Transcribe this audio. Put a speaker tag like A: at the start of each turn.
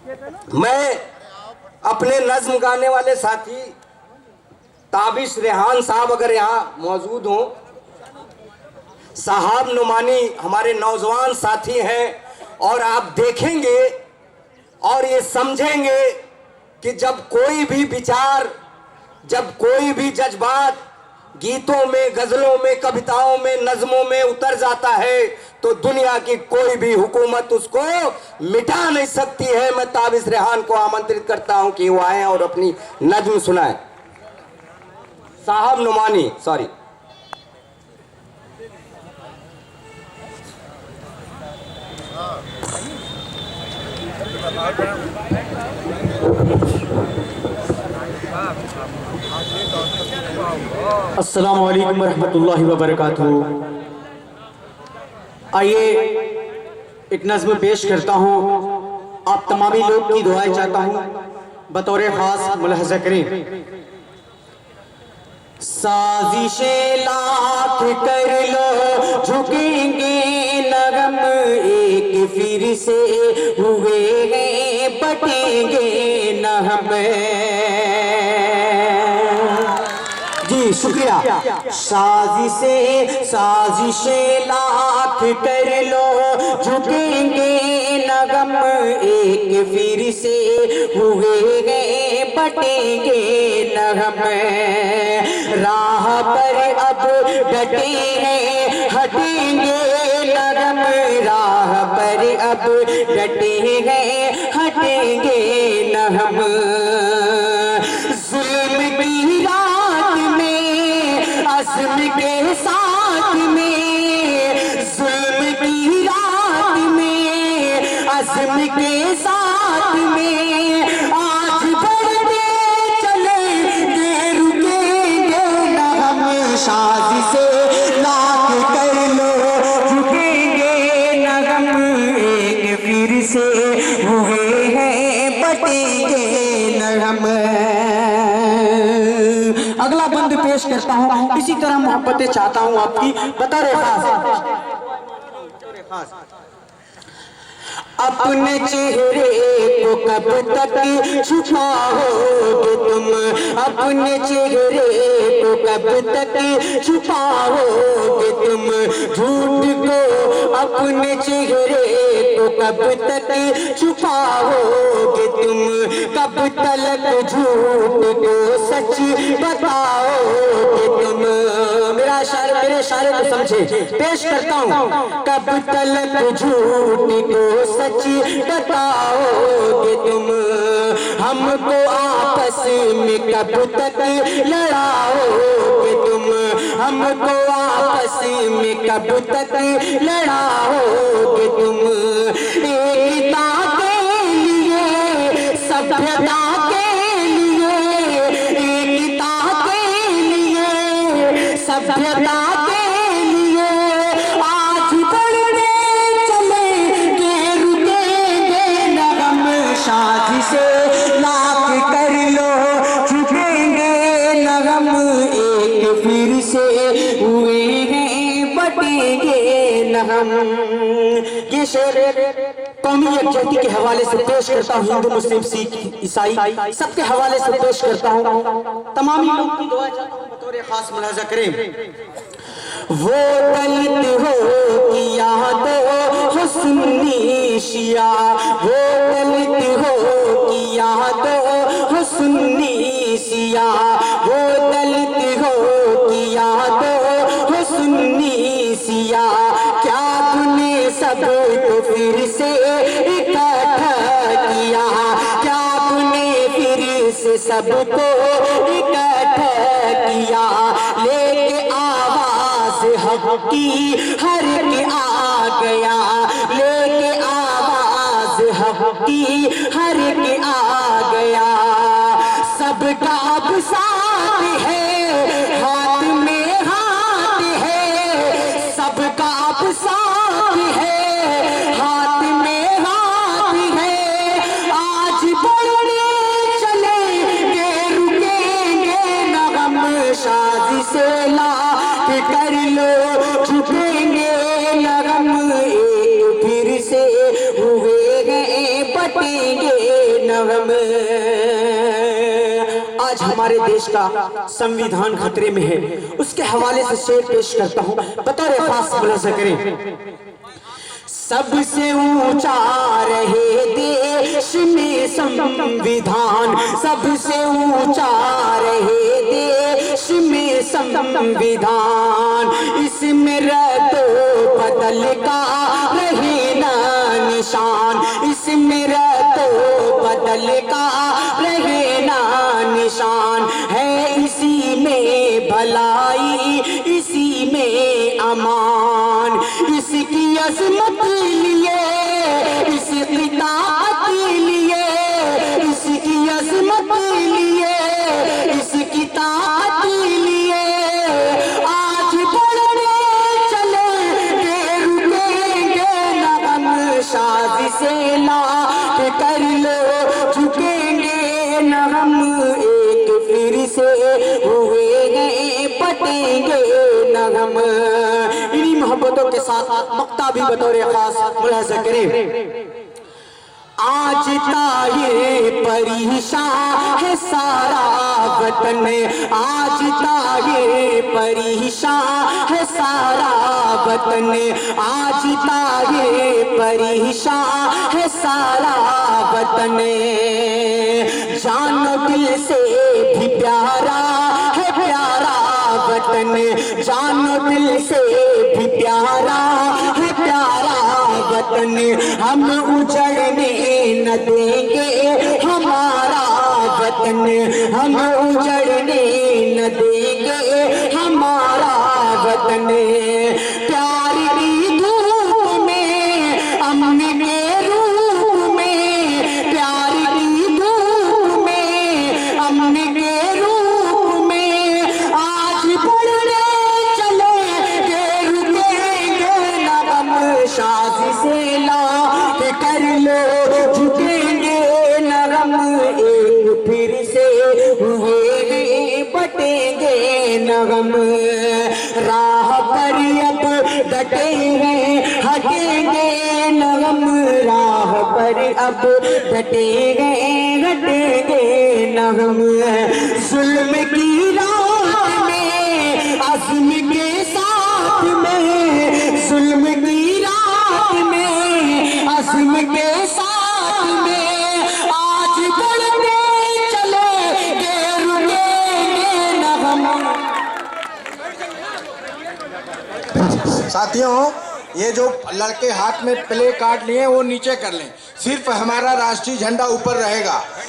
A: मैं अपने नज्म गाने वाले साथी ताबिश रेहान साहब अगर यहाँ मौजूद हों, साहब नुमानी हमारे नौजवान साथी हैं, और आप देखेंगे और ये समझेंगे कि जब कोई भी विचार, जब कोई भी जज्बात गीतों में, गजलों में, कविताओं में, नज्मों में उतर जाता है तो दुनिया की कोई भी हुकूमत उसको मिटा नहीं सकती है। मैं ताबिश रेहान को आमंत्रित करता हूं कि वो आए और अपनी नज्म सुनाए। साहब नुमानी, सॉरी।
B: अस्सलामु अलैकुम वरहमतुल्लाहि वबरकातुहू। आइए एक नज़्म पेश करता हूँ, आप तमामी लोग की दुआएं चाहता हूँ, बतौर खास मुलाहजा करें। साजिशें लाख कर लो झुकेंगे नगम एक फिर से हुए हैं बटेंगे न हम। जी शुक्रिया। साजिशें लाख कर लो झुकेंगे नगम एक फिर से हुए गए बटेंगे न हम। राह पर अब डटे हैं हटेंगे नगम, राह पर अब डटे हैं हटेंगे न हम। जुल्म की रात में अज़्म के साथ में, जुल्म की रात में अज़्म के साथ में आज बढ़ते चलेंगे रुकेंगे न हम। शादी से लाख कर लो झुकेंगे न हम, एक फिर से हुए हैं बटेंगे न हम। अगला बंद पेश करता हूँ, इसी तरह मोहब्बतें चाहता हूँ आपकी बतौर खास। अपने चेहरे को कब तक छुपाओगे तुम, अपने चेहरे को कब तक छुपाओगे तुम। झूठ को अपने चेहरे को कब तक छुपाओगे तुम। कब तलक झूठ को सच बताओगे तुम। मेरे इशारे को समझे, पेश करता हूँ। कब तलक झूठ को सच बताओगे तुम। हमको आपस में कब तक लड़ाओगे तुम। हमको आपस में कब तक लड़ाओगे तुम। एकता के लिए, सभ्यता के लिए, एकता के लिए, सभ्यता के लिए आज बढ़ते चलेंगे रुकेंगे न हम। शादी से लाख कर लो झुकेंगे न हम, एक फिर से हुए हैं बटेंगे न हम। ये शेर कौमी यकजहती के हवाले से पेश करता हूँ, हिंदू मुस्लिम सिख ईसाई सबके हवाले से पेश करता हूँ। तमाम लोगों की दुआ चाहता हूँ, बतौर खास मुलाहजा करें। वो दलित हो कि याद हो सुन्नी शिया, वो दलित हो कि याद हो सुन्नी शिया, वो दलित हो कि याद हो सुन्नी शिया। क्या तूने सबको फिर से इकट्ठा किया, क्या तूने फिर से सबको इकट्ठा किया। लेके आवाज हक की हर के आ गया, लेके आवाज हक की हर के आ गया। सबका अब साथ है, हाथ में हाथ है, सबका अब साथ है, हाथ में हाथ है। आज बढ़ने चलेंगे रुकेंगे न हम। शादी से लाख कर लो झुकेंगे न हम, एक फिर से हुए गए बटेंगे हमारे देश का संविधान खतरे में है, उसके हवाले से शेर पेश करता हूँ बतौर खास मुलाहिजा करें। सबसे ऊंचा रहे देश में संविधान, सबसे ऊंचा रहे देश में संविधान, इसमें रद्दो बदल का रहे ना निशान, इसमें रद्दो बदल का रहे ना निशान, है इसी में भलाई इसी में अमान, इसकी अजमत लिए इसकी ताकत लिए, इसकी अजमत लिए इसकी ताकत लिए, आज बढ़ने चले रुकेंगे न हम साजिशे ला के कर लो झुकेंगे न हम एक फिर से हुए गए पटेंगे न हम। इन्हीं मोहब्बतों के साथ मक्ता भी बतौर खास मुलाहिजा करें। आज ताये परेशान है सारा वतन, आज ताये परेशान है सारा वतन, आज ताये परेशान है सारा वतन, जानो दिल से भी प्यारा है प्यारा वतन, जानो दिल से भी प्यारा है प्यारा वतन, हम उजड़ने न देंगे हमारा वतन, हम उजड़ने न देंगे हमारा वतन, प्यार की धूप में अमन के रूप में, प्यार की धूप में अमन के रूप में, आज बढ़ने चले रुकेंगे न हम साजिशे ला के कर लो झुकेंगे न हम एक फिर से हुए बटेंगे न हम, राह पर अब डटे हैं हटेंगे न हम, राह पर अब डटे हैं हटेंगे न हम, जुल्म की राह में अज़्म के साथ में, जुल्म की राह में अज़्म के साथ में, आज बढ़ते चले रुकेंगे न हम।
C: साथियों, ये जो लड़के हाथ में प्ले कार्ड लिए वो नीचे कर लें, सिर्फ हमारा राष्ट्रीय झंडा ऊपर रहेगा।